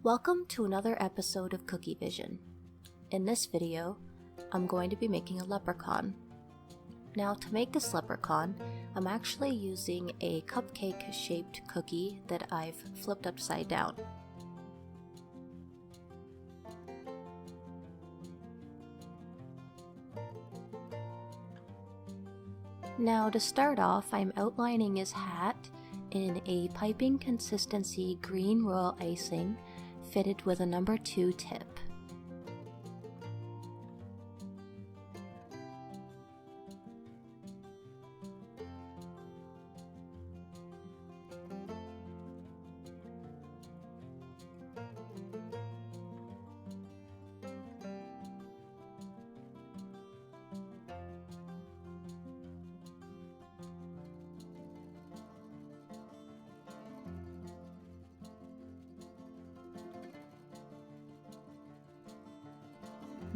Welcome to another episode of Kookievision. In this video, I'm going to be making a leprechaun. Now to make this leprechaun, I'm actually using a cupcake shaped cookie that I've flipped upside down. Now to start off, I'm outlining his hat in a piping consistency green royal icing fitted with a number 2 tip.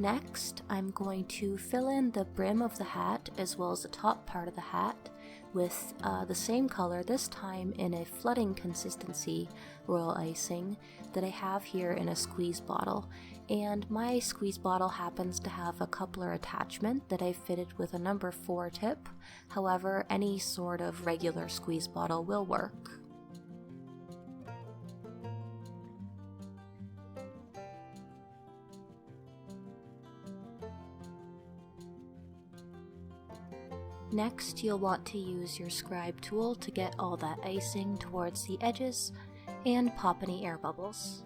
Next, I'm going to fill in the brim of the hat as well as the top part of the hat with the same color, this time in a flooding consistency royal icing that I have here in a squeeze bottle. And my squeeze bottle happens to have a coupler attachment that I fitted with a number 4 tip. However, any sort of regular squeeze bottle will work. Next, you'll want to use your scribe tool to get all that icing towards the edges and pop any air bubbles.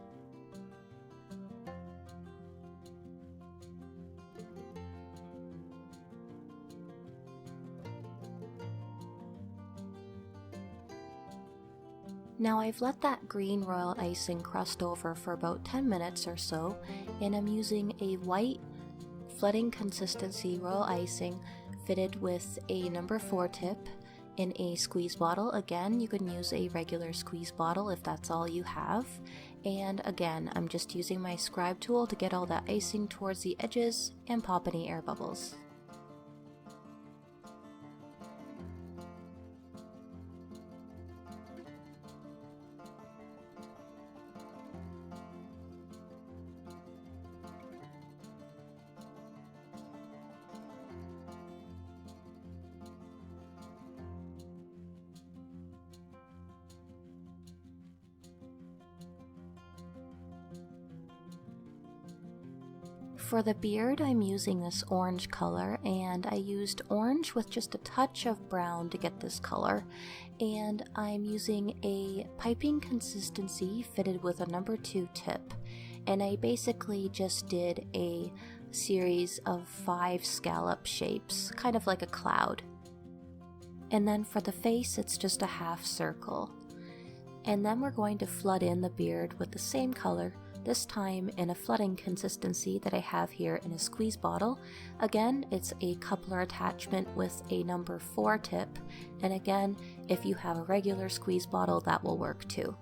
Now I've let that green royal icing crust over for about 10 minutes or so, and I'm using a white flooding consistency royal icing fitted with a number 4 tip in a squeeze bottle. Again, you can use a regular squeeze bottle if that's all you have. And again, I'm just using my scribe tool to get all that icing towards the edges and pop any air bubbles. For the beard, I'm using this orange color, and I used orange with just a touch of brown to get this color. And I'm using a piping consistency fitted with a number 2 tip. And I basically just did a series of 5 scallop shapes, kind of like a cloud. And then for the face, it's just a half circle. And then we're going to flood in the beard with the same color, this time in a flooding consistency that I have here in a squeeze bottle. Again, it's a coupler attachment with a number 4 tip, and again, if you have a regular squeeze bottle, that will work too.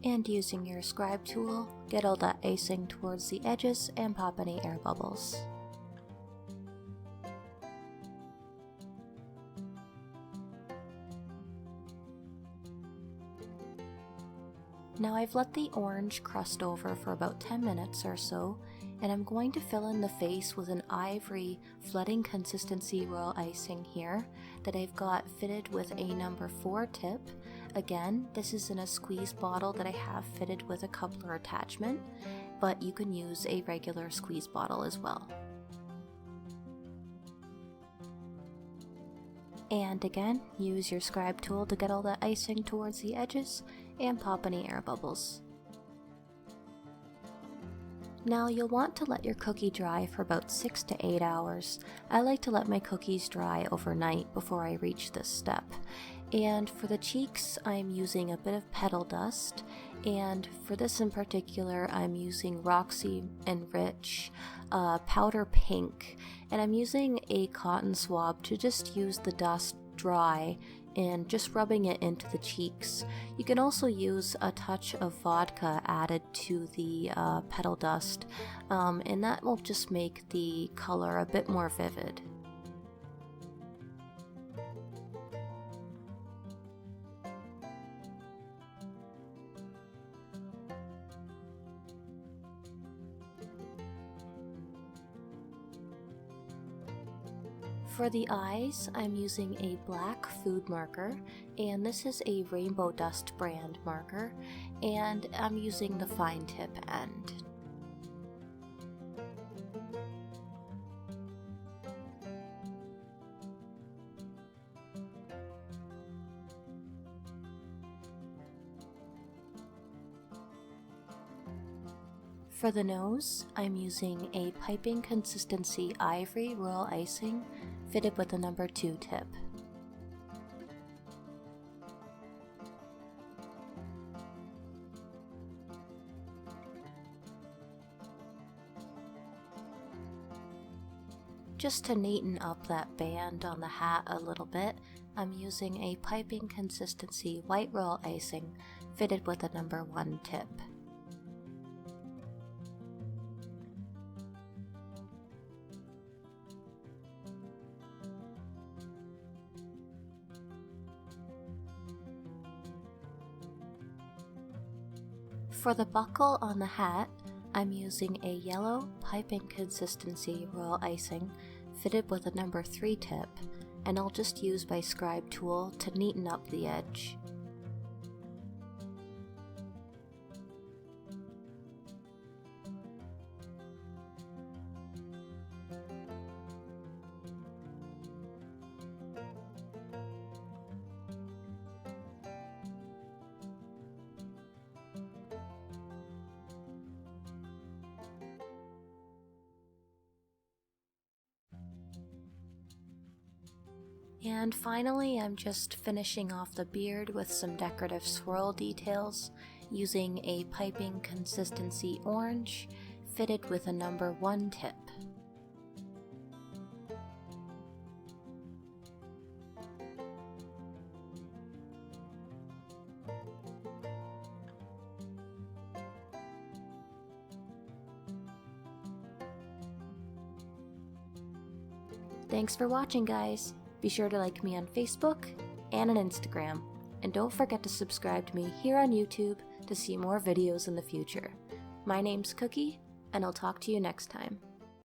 And using your scribe tool, get all that icing towards the edges and pop any air bubbles. Now I've let the orange crust over for about 10 minutes or so, and I'm going to fill in the face with an ivory flooding consistency royal icing here that I've got fitted with a number 4 tip. Again, this is in a squeeze bottle that I have fitted with a coupler attachment, but you can use a regular squeeze bottle as well. And again, use your scribe tool to get all that icing towards the edges and pop any air bubbles. Now you'll want to let your cookie dry for about 6 to 8 hours. I like to let my cookies dry overnight before I reach this step. And for the cheeks, I'm using a bit of petal dust And for this in particular, I'm using Roxy and Rich powder pink, and I'm using a cotton swab to just use the dust dry and just rubbing it into the cheeks. You can also use a touch of vodka added to the petal dust, and that will just make the color a bit more vivid. For the eyes, I'm using a black food marker, and this is a Rainbow Dust brand marker, and I'm using the fine tip end. For the nose, I'm using a piping consistency ivory royal icing fitted with a number 2 tip. Just to neaten up that band on the hat a little bit, I'm using a piping consistency white royal icing fitted with a number 1 tip. For the buckle on the hat, I'm using a yellow piping consistency royal icing fitted with a number 3 tip, and I'll just use my scribe tool to neaten up the edge. And finally, I'm just finishing off the beard with some decorative swirl details using a piping consistency orange fitted with a number 1 tip. Thanks for watching, guys! Be sure to like me on Facebook and on Instagram, and don't forget to subscribe to me here on YouTube to see more videos in the future. My name's Cookie, and I'll talk to you next time.